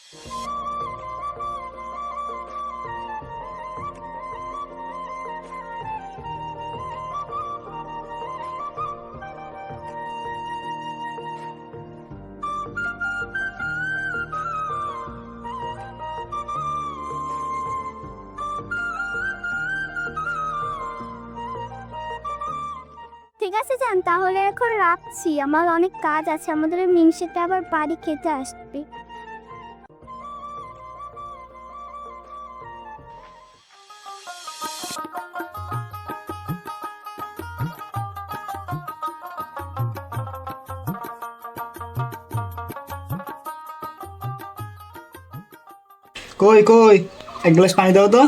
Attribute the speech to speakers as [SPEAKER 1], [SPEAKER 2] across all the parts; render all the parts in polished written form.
[SPEAKER 1] ঠিক আছে যান, তাহলে এখন রাখছি, আমার অনেক কাজ আছে, আমাদের মিংসেটা আবার বাড়ি খেতে আসবে।
[SPEAKER 2] কই কই, এক গ্লাস পানি দাও তো।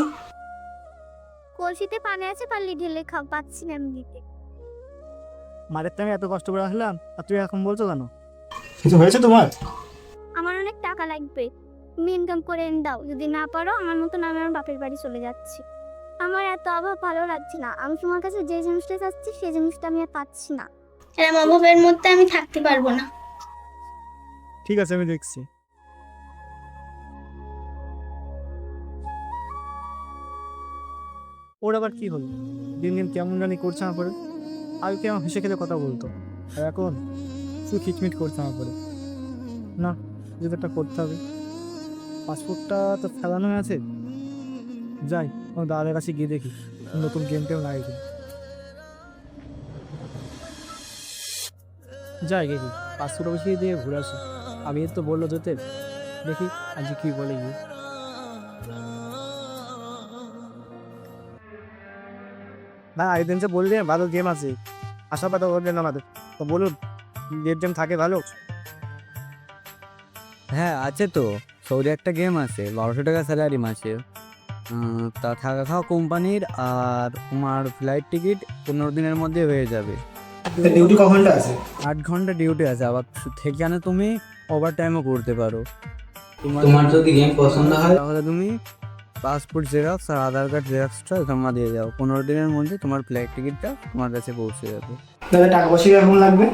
[SPEAKER 1] কলসিতে পানি আছে, পারলে ঢেলে খাও, পাচ্ছি না আমি দিতে।
[SPEAKER 2] মারের টাইমে এত কষ্ট করে আসলাম আর তুই এখন বলছো কেন? কিছু হয়েছে তোমার?
[SPEAKER 1] আমার অনেক টাকা লাগবে, তুমি ইনকাম করে এনে দাও, যদি না পারো আমার মতন আমি আমার বাপের বাড়ি চলে যাচ্ছি। আমার এত অভাব ভালো লাগছে না, আমি তোমার কাছে যে জিনিসটা চাচ্ছি সেই জিনিসটা আমি আর পাচ্ছি না। এরকম অভাবের মধ্যে আমি থাকতে পারবো না।
[SPEAKER 2] ঠিক আছে, আমি দেখছি। ওর আবার কি হলো? দিন দিন কেমন জানি করছে আমার পরে। আগে কি আমার হেসে খেলে কথা বলতো, আর এখন শুধু খিচমিচ করছে আমার পরে। না, কিছু একটা করতে হবে। পাসপোর্টটা তো ফেলানো আছে। যাই, আমার দাদার কাছে গিয়ে দেখি নতুন গেম টেম লাগে কিনা। যাই দেখি, পাসপোর্ট অফিসে দিয়ে ঘুরে আসি। আগে তো বললো যেতে, দেখি আজ কি বলে গিয়ে। না, একদিন যে বললে ভালো গেম আছে, আশা পাতা বললেন আমাদের, তো বলুন গেম থাকে ভালো।
[SPEAKER 3] হ্যাঁ আছে তো, সৌদি একটা গেম আছে, 1200 টাকা স্যালারি মাসে। তা থাকা খাওয়া কোম্পানির, আর তোমার ফ্লাইট টিকিট 15 দিনের মধ্যে হয়ে যাবে।
[SPEAKER 2] ডিউটি ক ঘন্টা আছে?
[SPEAKER 3] 8 ঘন্টা ডিউটি আছে, আবার সেখানে তুমি ওভার টাইমও করতে পারো। তোমার যদি গেম পছন্দ হয় তাহলে তুমি পাসপোর্ট জেরক্স আর আধার কার্ড জেরক্সটা জমা দিয়ে যাও, 15 দিনের মধ্যে তোমার ফ্লাইট টিকিটটা তোমার কাছে পৌঁছে যাবে।
[SPEAKER 2] তাহলে টাকা পয়সা কেমন লাগবে?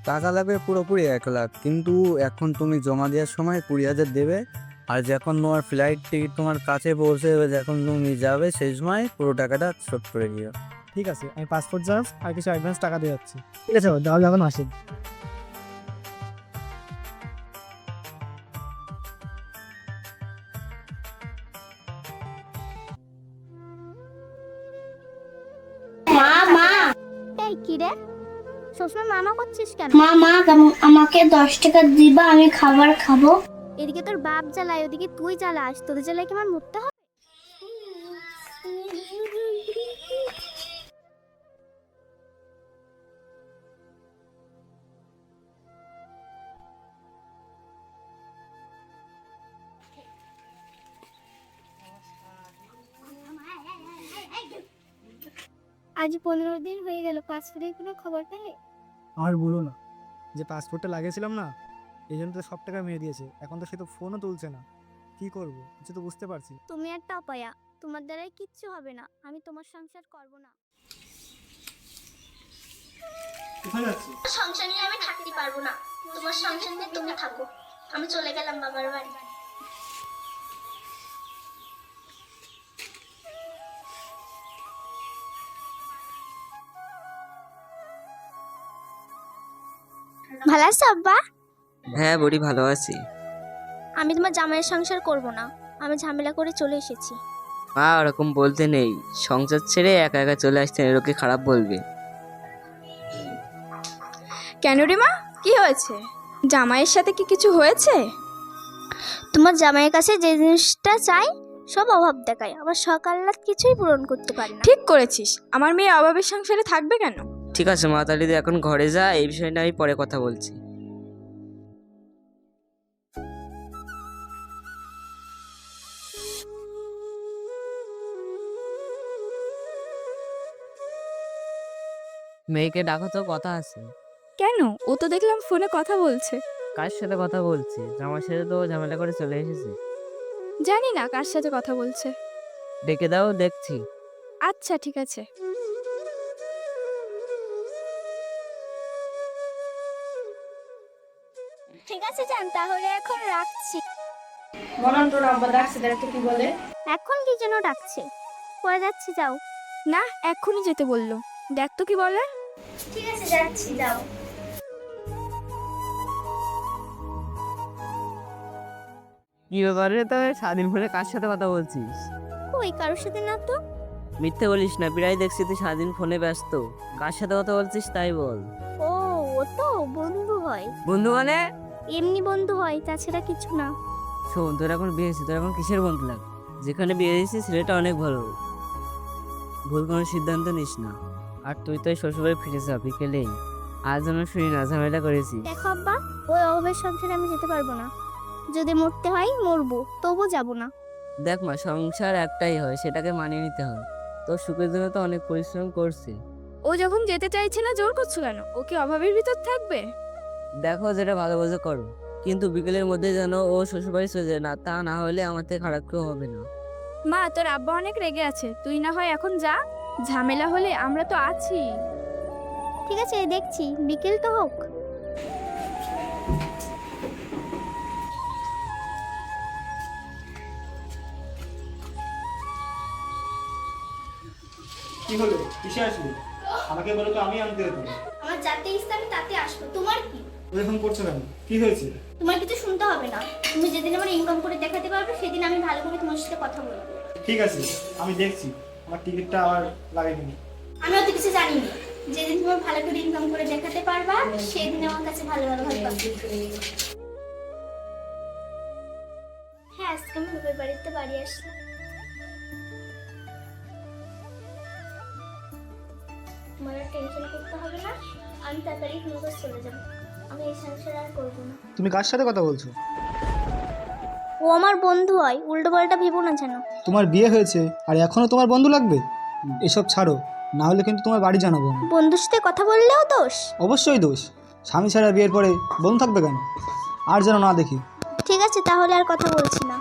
[SPEAKER 3] টাকা লাগবে পুরোপুরি 1 লাখ, কিন্তু এখন তুমি জমা দেওয়ার সময় 20,000 দেবে। আর যখন তোমার ফ্লাইট টিকিট তোমার কাছে পৌঁছে যাবে, যখন তুমি যাবে সেই সময় পুরো টাকাটা শোধ করে দিও।
[SPEAKER 2] ঠিক আছে, আমি পাসপোর্ট চার্জ আর কিছু অ্যাডভান্স টাকা দিয়ে যাচ্ছি। ঠিক আছে, তাহলে এখন আসেন।
[SPEAKER 1] মা মা, এই কি রে, সবসময় মামা করছিস কেন?
[SPEAKER 4] মা মা আমাকে 10 টাকা দিবা, আমি খাবার খাবো।
[SPEAKER 1] এদিকে তোর বাপ জ্বালায়, ওদিকে তুই জ্বালাস, তোদের জ্বালায় কি আমার মরতে হবে? আজ 15 দিন হয়ে গেল, পাসপোর্টের কোনো খবর পেলে?
[SPEAKER 2] আর বলো না, যে পাসপোর্টটা লাগিয়েছিলাম না, এই জন্য তো সব টাকা মেরে দিয়েছে। এখন তো সে তো ফোনও তুলছে না, কি করব কিছু তো বুঝতে পারছি।
[SPEAKER 1] তুমি একটা অপয়া, তোমার দ্বারাই কিচ্ছু হবে না, আমি তোমার সংসার করব না।
[SPEAKER 2] কোথায় যাচ্ছি?
[SPEAKER 4] সংসার নিয়ে আমি থাকতে পারবো না, তোমার সংসার নিয়ে তুমি থাকো, আমি চলে গেলাম বাবার বাড়ি।
[SPEAKER 1] ভালো আছো আব্বা?
[SPEAKER 5] হ্যাঁ বুড়ি, ভালো আছি।
[SPEAKER 1] আমি তোমার জামাইয়ের সংসার করব না, আমি ঝামেলা করে চলে এসেছি।
[SPEAKER 5] মা ওরকম বলতে নেই, সংসার ছেড়ে একা একা চলে আসছেন, এরকে খারাপ বলবে।
[SPEAKER 6] কেন রে মা, কি হয়েছে? জামাইয়ের সাথে কি কিছু হয়েছে?
[SPEAKER 1] তোমার জামাইয়ের কাছে যে জিনিসটা চাই সব অভাব দেখায়, আবার সকাল রাত কিছুই পূরণ করতে পারে না।
[SPEAKER 6] ঠিক করেছিস, আমার মেয়ে অভাবের সংসারে থাকবে কেন?
[SPEAKER 5] ঠিক আছে মা, তাহলে তুই এখন ঘরে যা, এই বিষয়টা আমি পরে কথা বলছি। মেয়েকে ডাকো তো, কথা আছে।
[SPEAKER 6] কেন? ও তো দেখলাম ফোনে কথা বলছে।
[SPEAKER 5] কার সাথে কথা বলছি? জামার সাথে তো ঝামেলা করে চলে এসেছে।
[SPEAKER 6] জানি না কার সাথে কথা বলছে।
[SPEAKER 5] ডেকে দাও, দেখছি।
[SPEAKER 6] আচ্ছা ঠিক আছে।
[SPEAKER 1] ঠিক আছে যান, তাহলে এখন রাখছি।
[SPEAKER 6] বললাম তোর আব্বা ডাকছে, দেখ তো কি বলে।
[SPEAKER 1] এখন কি যেন ডাকছে, পরে যাচ্ছি, যাও।
[SPEAKER 6] না, এক্ষুনি যেতে বললো, দেখ তো কি বলে।
[SPEAKER 4] ঠিক আছে, যাচ্ছি, যাও।
[SPEAKER 5] কি ব্যাপারে তো সারাদিন ফোনে কার সাথে কথা বলছিস?
[SPEAKER 1] কই, কারোর সাথে না তো।
[SPEAKER 5] মিথ্যে বলিস না, প্রায় দেখছি তুই সারাদিন ফোনে ব্যস্ত। কার সাথে কথা বলছিস তাই বল।
[SPEAKER 1] ও, ও তো বন্ধু হয়।
[SPEAKER 5] বন্ধু মানে?
[SPEAKER 1] এমনি বন্ধু হয়, তাছাড়া কিছু না।
[SPEAKER 5] শোন, তোর এখন বিয়ে হয়েছে, তোর এখন কিসের বন্ধু লাগে? যেখানে বিয়ে হয়েছিস ছেলেটা অনেক ভালো, ভুল কোনো সিদ্ধান্ত নিস না। আর তুই তো শ্বশুরবাড়ি ফিরে যা বিকেলেই। আজ আমি শুনি না ঝামেলা করেছি।
[SPEAKER 1] দেখো আব্বা, ওই অভাবের সংসারে আমি যেতে পারবো না। যদি মরতে হয় মরবো, তবু যাব না।
[SPEAKER 5] দেখ মা, সংসার একটাই হয়, সেটাকে মানিয়ে নিতে হয়। তোর সুখের জন্য তো অনেক পরিশ্রম করছে।
[SPEAKER 6] ও যখন যেতে চাইছে না, জোর করছো কেন? ও কি অভাবের ভিতর থাকবে?
[SPEAKER 5] দেখো যেটা ভালো বোঝে করো, কিন্তু বিকেলের মধ্যে যেন ও শ্বশুরবাড়ি চলে যায় না, তা না হলে আমার থেকে খারাপ কেউ হবে না।
[SPEAKER 6] মা, তোর আব্বা অনেক রেগে আছে, তুই না হয় এখন যা, ঝামেলা হলে আমরা তো আছি।
[SPEAKER 1] ঠিক আছে, দেখছি, বিকেল তো হোক।
[SPEAKER 2] কি হলো, কিসে আসলি? আমাকে বলো তো, আমি আনতে হতো।
[SPEAKER 4] আমার যাতে ইচ্ছা আমি তাতে আসবো, তোমার কি?
[SPEAKER 2] এরকম করছো কেন? কি হয়েছে?
[SPEAKER 4] তোমার কিছু শুনতে হবে না। তুমি যেদিন আমার ইনকাম করে দেখাতে পারবে, সেদিন আমি ভালো করে তোমার সাথে কথা বলবো।
[SPEAKER 2] ঠিক আছে, আমি দেখছি আমার টিকিটটা আবার লাগাই দিবি।
[SPEAKER 4] আমি অত কিছু জানি না। যেদিন তুমি ভালো করে ইনকাম করে দেখাতে পারবা, সেদিন আমার কাছে ভালো ভালো ভালো পাবে। হ্যাঁ, আজকে আমি বাবার বাড়িতে বাড়ি আসলাম। তোমার টেনশন করতে হবে না, আমি তাড়াতাড়ি তোমার কাছে চলে যাবো। আমি এই সংসার আর করবো না।
[SPEAKER 2] তুমি কার সাথে কথা বলছো?
[SPEAKER 1] ও আমার বন্ধু হয়, উল্টো পাল্টা ভেবো না যেন।
[SPEAKER 2] তোমার বিয়ে হয়েছে আর এখনো তোমার বন্ধু লাগবে? এসব ছাড়ো, না হলে কিন্তু তোমার বাড়ি জানাবো আমি।
[SPEAKER 1] বন্ধুর সাথে কথা বললেও দোষ?
[SPEAKER 2] অবশ্যই দোষ। স্বামী ছাড়া বিয়ের পরে বন্ধু থাকবে কেন? আর যেন না দেখি।
[SPEAKER 1] ঠিক আছে, তাহলে আর কথা বলছি না।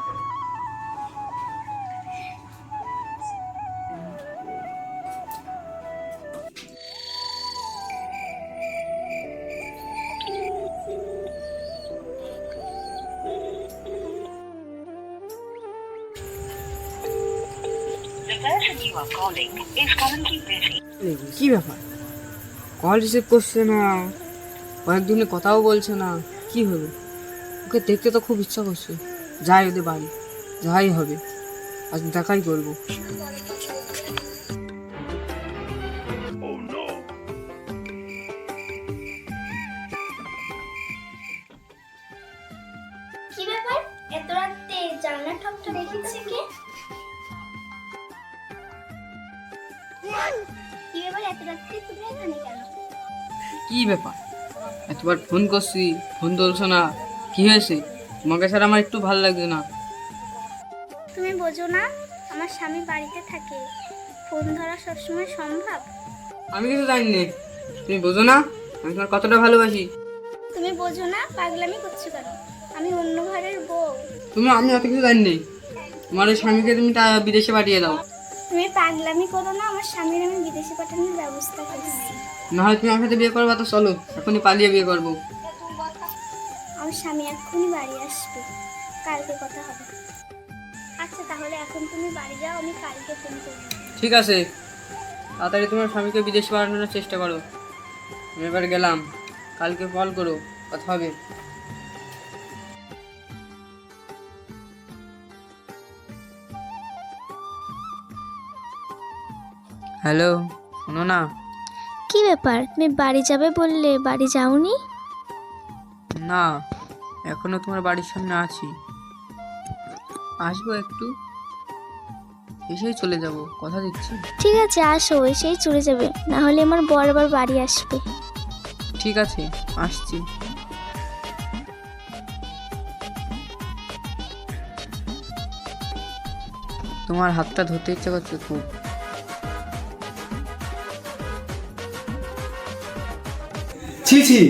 [SPEAKER 3] কি ব্যাপার, কল রিসিভ করছে না, অনেকদিনে কথাও বলছে না, কি হলো? ওকে দেখতে তো খুব ইচ্ছা করছে। যাই ওদের বাড়ি, যাই হবে, আজ দেখাই করবো।
[SPEAKER 4] কি ব্যাপার, এত রাতে জানলার ঠকটা রেখেছে কে? কি ব্যাপার, এত রাতে তুমি এখানে কেন?
[SPEAKER 3] কি ব্যাপার, এতবার ফোন করছি, ফোন তুলছো না, কি হয়েছে? তোমাকে ছাড়া আমার একটু ভালো লাগছে না।
[SPEAKER 1] তুমি বোঝো না, আমার স্বামী বাড়িতে থাকে, ফোন ধরা সবসময় সম্ভব?
[SPEAKER 3] আমি কিছু জানি না, তুমি বোঝো না আমি তোমার কতটা ভালোবাসি?
[SPEAKER 1] তুমি বোঝো না, পাগলামি করছো কেন? আমি অন্য ঘরের বউ।
[SPEAKER 3] আমি অত কিছু জানি না। তোমার ওই স্বামীকে তুমি বিদেশে পাঠিয়ে দাও।
[SPEAKER 1] তুমি পাগলামি করো না, আমার স্বামীর আমি বিদেশে পাঠানোর ব্যবস্থা করছি।
[SPEAKER 3] না হয় তুমি আমার সাথে বিয়ে করবা, তো চলো এখনই পালিয়ে বিয়ে করবো।
[SPEAKER 1] আমার স্বামী এক্ষুনি বাড়ি আসবে, কালকে কথা হবে। আচ্ছা তাহলে এখন তুমি বাড়ি যাও, আমি কালকে ফোন করবো।
[SPEAKER 3] ঠিক আছে, তাড়াতাড়ি তোমার স্বামীকে বিদেশে পাঠানোর চেষ্টা করো। আমি এবার গেলাম, কালকে কল করো, কথা হবে। হ্যালো, শোনো না।
[SPEAKER 1] কি ব্যাপার, তুমি বাড়ি যাবে বললে, বাড়ি যাওনি?
[SPEAKER 3] না, এখনো তোমার বাড়ির সামনে আছি, আসবো একটু, এসেই চলে যাব, কথা দিচ্ছি।
[SPEAKER 1] ঠিক আছে, আসো, এসেই চলে যাবে, না হলে আমার বর আবার বাড়ি আসবে।
[SPEAKER 3] ঠিক আছে, আসছি। তোমার হাতটা ধরতে ইচ্ছে করছে খুব।
[SPEAKER 2] ছি ছি,